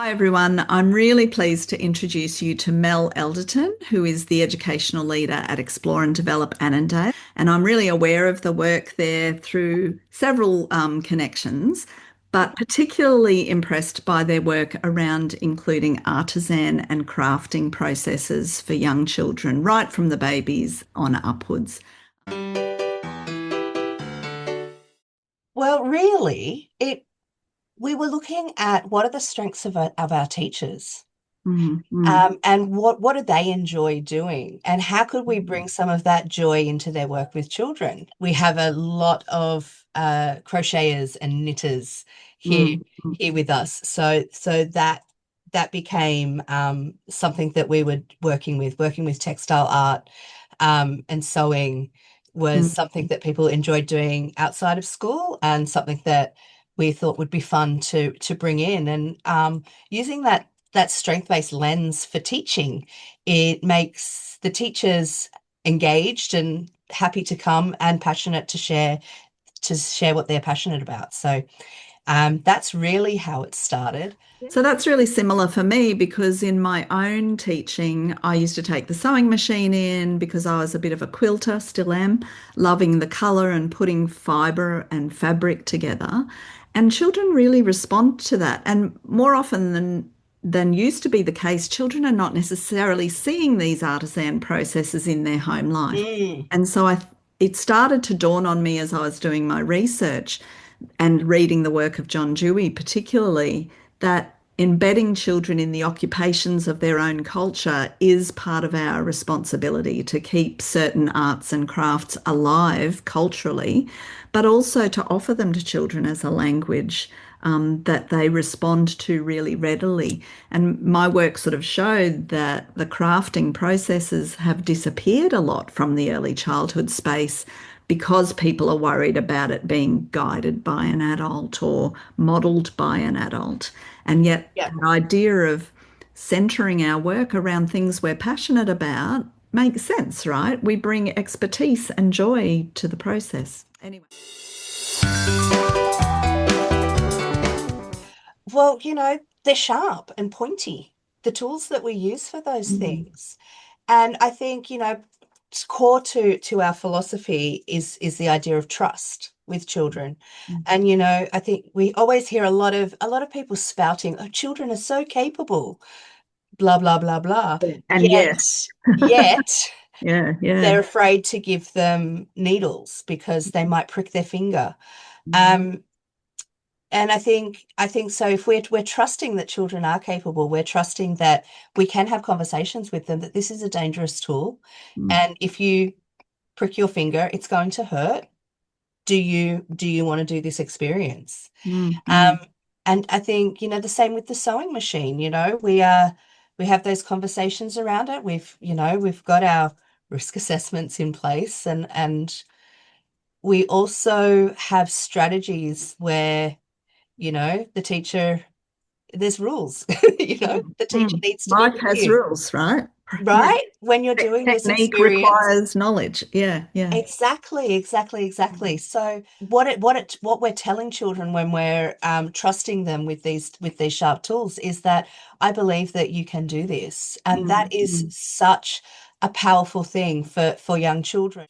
Hi everyone, I'm really pleased to introduce you to Mel Elderton, who is the educational leader at Explore and Develop Annandale. And I'm really aware of the work there through several connections, but particularly impressed by their work around including artisan and crafting processes for young children, right from the babies on upwards. Well, really, it we were looking at what are the strengths of our teachers, Mm, mm, and what do they enjoy doing, and how could we bring some of that joy into their work with children? We have a lot of crocheters and knitters here mm, mm, here with us, so that became something that we were working with textile art, and sewing was mm. something that people enjoyed doing outside of school, and something that we thought would be fun to bring in, and using that strength-based lens for teaching, it makes the teachers engaged and happy to come and passionate to share what they're passionate about. So that's really how it started. So that's really similar for me because in my own teaching, I used to take the sewing machine in because I was a bit of a quilter, still am, loving the colour and putting fibre and fabric together. And children really respond to that. And more often than used to be the case, children are not necessarily seeing these artisan processes in their home life. Mm, And so it started to dawn on me as I was doing my research and reading the work of John Dewey, particularly, that embedding children in the occupations of their own culture is part of our responsibility to keep certain arts and crafts alive culturally, but also to offer them to children as a language that they respond to really readily. And my work sort of showed that the crafting processes have disappeared a lot from the early childhood space because people are worried about it being guided by an adult or modeled by an adult. And yet, yeah. the idea of centering our work around things we're passionate about makes sense, right? We bring expertise and joy to the process. Anyway. Well, they're sharp and pointy, the tools that we use for those Mm, things. And I think, core to our philosophy is the idea of trust with children. mm. And I think we always hear a lot of people spouting, "Oh, children are so capable, blah blah blah blah." And Yet, yes, yet yeah, yeah. they're afraid to give them needles because they might prick their finger. Mm, Um, and I think so. If we're trusting that children are capable, we're trusting that we can have conversations with them, that this is a dangerous tool, mm, and if you prick your finger, it's going to hurt. Do you want to do this experience? mm, Um, mm, and I think, the same with the sewing machine, we have those conversations around it. We've got our risk assessments in place, and we also have strategies where, the teacher, there's rules. mm, The teacher mm. needs to be Life with has you, rules, right? Yeah. right? When you're doing this Technique experience. requires knowledge. Yeah, yeah. Exactly, exactly, exactly. So what we're telling children when we're trusting them with these sharp tools is that I believe that you can do this, and Mm, that is mm. such a powerful thing for young children.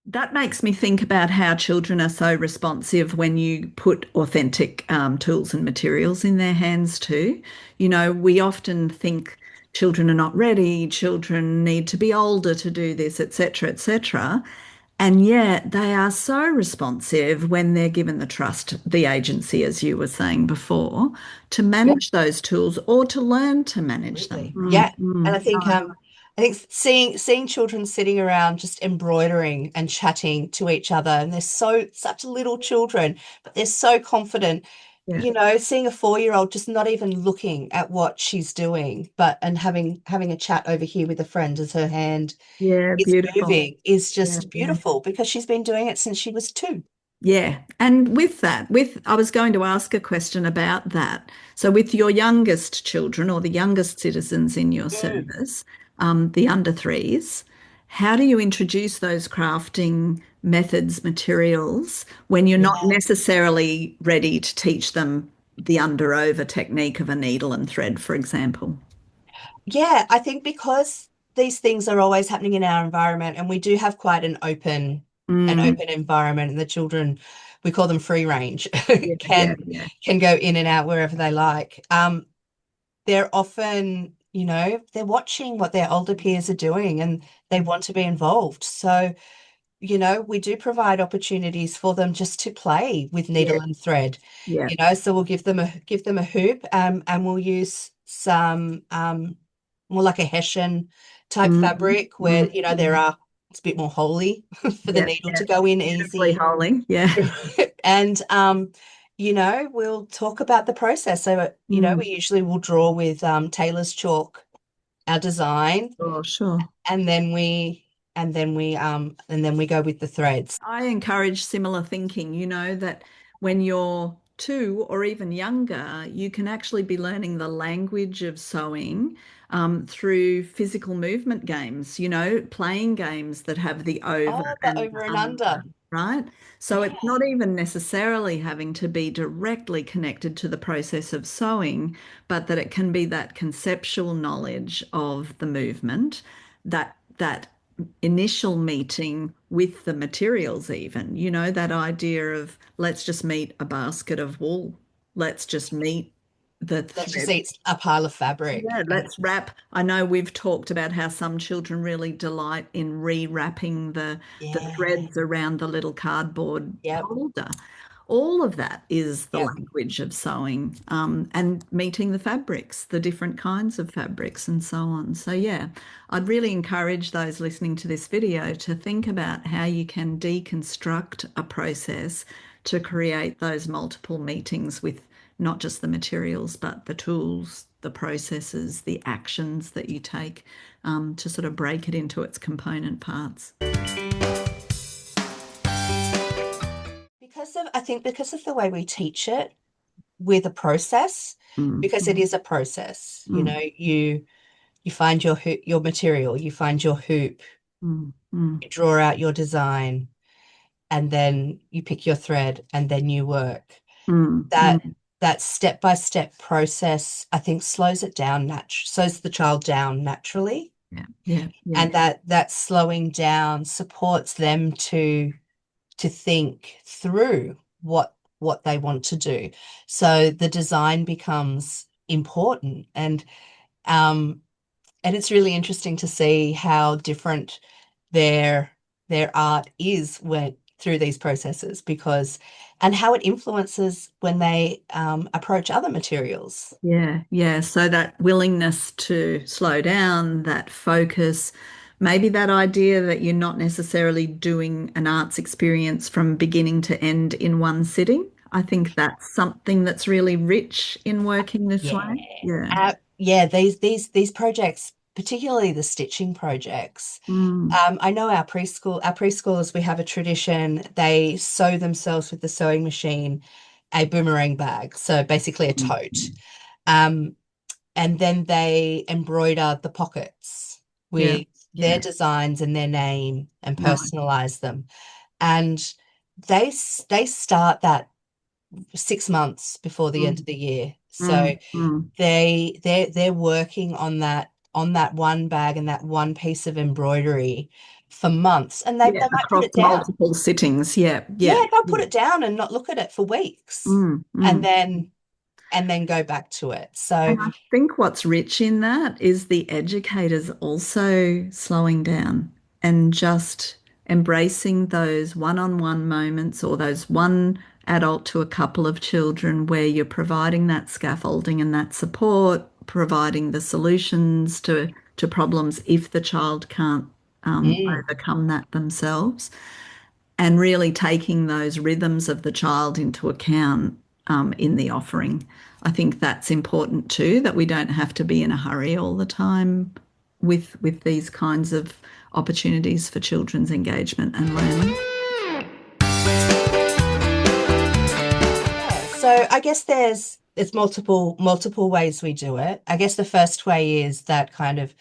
That makes me think about how children are so responsive when you put authentic tools and materials in their hands too. You know, we often think children are not ready, children need to be older to do this, etc., etc. And yet they are so responsive when they're given the trust, the agency, as you were saying before, to Yeah, manage those tools or to learn to manage them. absolutely. Yeah. And No. I think seeing children sitting around just embroidering and chatting to each other, and they're such little children, but they're so confident. Yeah. Seeing a 4-year-old just not even looking at what she's doing, but and having a chat over here with a friend as her hand Yeah, is beautiful. moving is Yeah, just yeah. beautiful because she's been doing it since she was 2. Yeah. And with that, I was going to ask a question about that. So with your youngest children or the youngest citizens in your Mm. service, the under threes, how do you introduce those crafting methods, materials, when you're not Yeah. necessarily ready to teach them the under over technique of a needle and thread, for example. Yeah, I think because these things are always happening in our environment and we do have quite an Mm, open environment and the children, we call them free range, yeah, yeah, can yeah. can go in and out wherever they like. They're often, they're watching what their older peers are doing and they want to be involved. So, we do provide opportunities for them just to play with Yeah, needle and thread. yeah. So we'll give them a hoop, and we'll use some more like a hessian type Mm, fabric where, mm, there mm. are it's a bit more holy for the Yeah, needle yeah. to go in Beautifully easy. holy. Yeah. And we'll talk about the process. So, Mm. we usually will draw with tailor's chalk our design, Sure, sure. and then we go with the threads. I encourage similar thinking, that when you're 2 or even younger, you can actually be learning the language of sewing through physical movement games, playing games that have the over Oh, the and over the and under, under. right? So Yeah, it's not even necessarily having to be directly connected to the process of sewing, but that it can be that conceptual knowledge of the movement, that initial meeting with the materials, even, that idea of let's just meet a basket of wool, let's just meet the let's just thread. eat a pile of Yeah, fabric. And let's wrap. I know we've talked about how some children really delight in re-wrapping the yeah, threads around the little cardboard yep, holder. All of that is the yep. language of sewing, and meeting the fabrics, the different kinds of fabrics, and so on. So, yeah, I'd really encourage those listening to this video to think about how you can deconstruct a process to create those multiple meetings with not just the materials, but the tools, the processes, the actions that you take, to sort of break it into its component parts. I think because of the way we teach it with a process, Mm, because it is a process, mm, you find your material, you find your hoop, mm, mm, you draw out your design, and then you pick your thread and then you work. mm, That mm. that step-by-step process, I think, slows the child down naturally. Yeah, yeah, yeah. And that slowing down supports them to think through what they want to do. So the design becomes important, um and it's really interesting to see how different their their art is when through these processes, because and how it influences when they approach other materials. Yeah, yeah. So that willingness to slow down, that focus, maybe that idea that you're not necessarily doing an arts experience from beginning to end in one sitting. I think that's something that's really rich in working this Yeah. way. Yeah. Yeah, these projects, particularly the stitching projects. Mm, I know our preschoolers, we have a tradition. They sew themselves with the sewing machine a boomerang bag, so basically a mm, tote. mm. Um, and then they embroider the pockets Yeah, with their yeah. designs and their name and Nice. personalize them. And they start that 6 months before the end Mm, of the year. So mm, mm. they're working on that one bag and that one piece of embroidery for months, and they Yeah, might put across it down. multiple sittings. Yeah, Yeah, yeah, they'll put yeah. it down and not look at it for weeks, Mm, and mm. then go back to it. So And I think what's rich in that is the educators also slowing down and just embracing those one-on-one moments, or those one adult to a couple of children, where you're providing that scaffolding and that support, providing the solutions to problems if the child can't mm, overcome that themselves, and really taking those rhythms of the child into account, in the offering. I think that's important too, that we don't have to be in a hurry all the time with these kinds of opportunities for children's engagement and learning. yeah, so I guess there's multiple ways we do it. I guess the first way is that kind of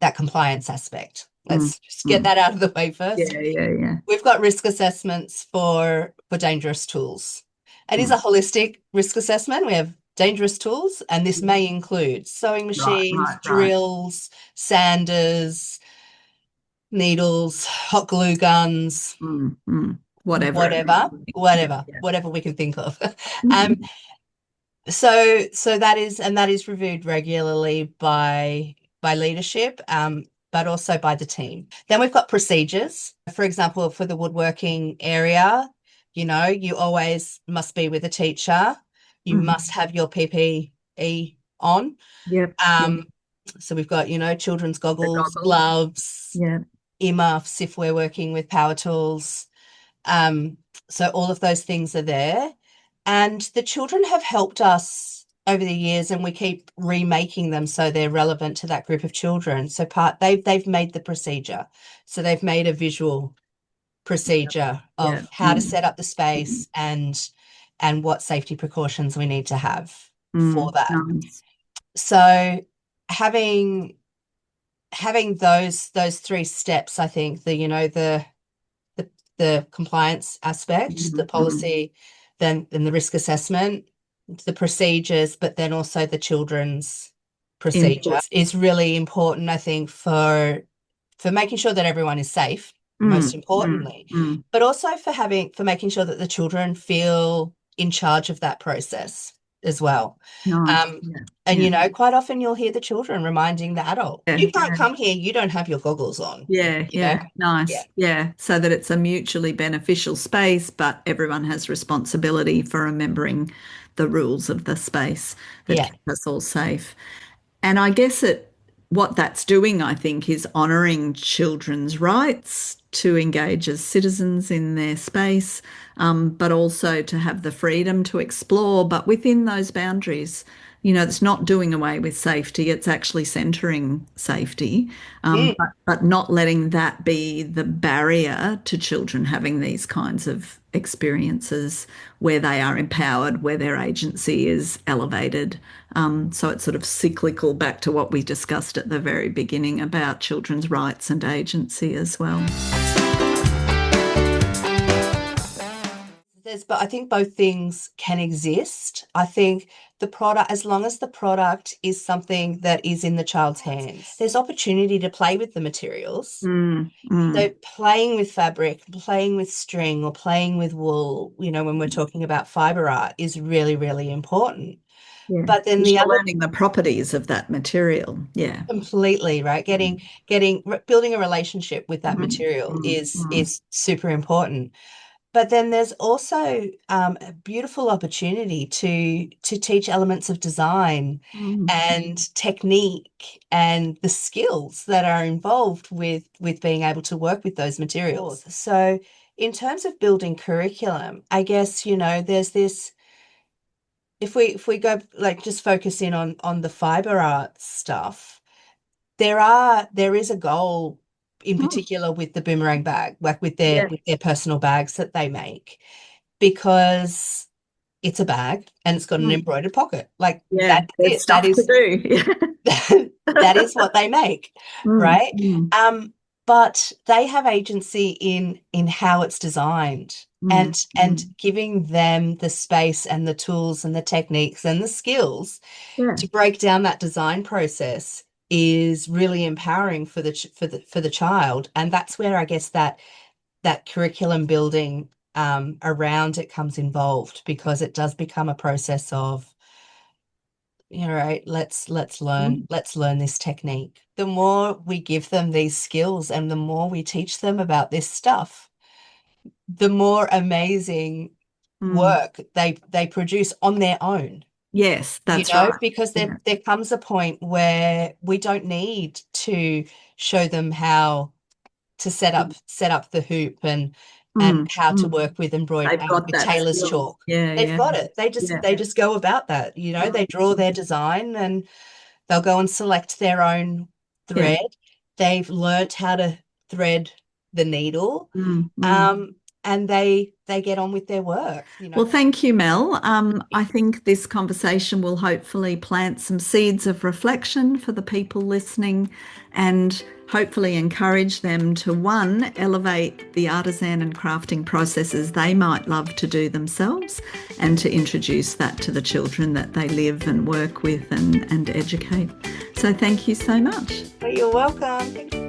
that compliance aspect. mm, Let's just get mm. that out of the way first. Yeah, yeah, yeah. We've got risk assessments for dangerous tools. It is Mm. a holistic risk assessment. We have dangerous tools, and this Mm. may include sewing Right, machines, right, right. drills, sanders, needles, hot glue guns, Mm, mm. Whatever it whatever, may be. Yeah, whatever, yeah. whatever we can think of. Um, Mhm. so that is reviewed regularly by leadership, but also by the team. Then we've got procedures. For example, for the woodworking area, you always must be with a teacher. You Mhm. must have your PPE on. Yep, yep. Um, so we've got, children's The goggles, goggles. gloves, Yeah. earmuffs if we're working with power tools. Um, so all of those things are there. And the children have helped us over the years, and we keep remaking them so they're relevant to that group of children. So they've made the procedure. So they've made a visual procedure Yeah. of how to Mm. set up the Mm. space and what safety precautions we need to have for Mm. that. Nice. So having those three steps, I think the the compliance aspect, the Mm. Mm. policy, then the risk assessment, the procedures, but then also the children's procedure Input. is really important, I think, for making sure that everyone is safe, most Mm. Mm. importantly, Mm. but also for making sure that the children feel in charge of that process as well. Nice. Um, Yeah. and Yeah. quite often you'll hear the children reminding the adult, Yeah. "You can't Yeah. come here, you don't have your goggles on." Yeah. You know? Yeah. Yeah. Nice. Yeah. So that it's a mutually beneficial space, but everyone has responsibility for remembering the rules of the space that Yeah. keep us all safe. And I guess what that's doing, I think, is honouring children's rights to engage as citizens in their space, but also to have the freedom to explore, but within those boundaries. It's not doing away with safety, it's actually centering safety, Mm. but not letting that be the barrier to children having these kinds of experiences where they are empowered, where their agency is elevated. So it's sort of cyclical back to what we discussed at the very beginning about children's rights and agency as well. But I think both things can exist. I think the product, as long as the product is something that is in the child's hands, there's opportunity to play with the materials. Mm, mm, So playing with fabric, playing with string, or playing with wool, when we're talking about fiber art is really, really important. yeah. But then Because the you're other learning the properties of that material. Yeah. completely, right? Mm, Building a relationship with that mm, material mm, is mm, is super important. But then there's also a beautiful opportunity to teach elements of design mm, and technique and the skills that are involved with being able to work with those materials. So in terms of building curriculum, I guess, there's this, if we go like just focus in on the fiber arts stuff, there is a goal in mm. particular with the boomerang bag, like with their Yeah. with their personal bags that they make, because it's a bag and it's got an Mm. embroidered pocket. Like Yeah. that's There's it. That stuff to is do. that is what they make, Mm, right? mm, But they have agency in how it's designed, mm, and mm. giving them the space and the tools and the techniques and the skills Yeah. to break down that design process is really empowering for the child. And that's where I guess that curriculum building around it comes involved, because it does become a process of, right, Mm, let's learn this technique. The more we give them these skills and the more we teach them about this stuff, the more amazing mm. work they produce on their own. Yes, that's right. Because there Yeah. there comes a point where we don't need to show them how to set up the hoop and Mm, how to mm. work with They've got with that tailor's skill. chalk. Yeah, They've yeah, got it. They just yeah. they just go about that. Mm, They draw their mm. design and they'll go and select their own Yeah. thread. They've learnt how to thread the needle. Mm, mm. Um, and they get on with their work, you know. Well, thank you, Mel. I think this conversation will hopefully plant some seeds of reflection for the people listening and hopefully encourage them to, one, elevate the artisan and crafting processes they might love to do themselves, and to introduce that to the children that they live and work with and educate. So thank you so much. You're welcome. Thank you.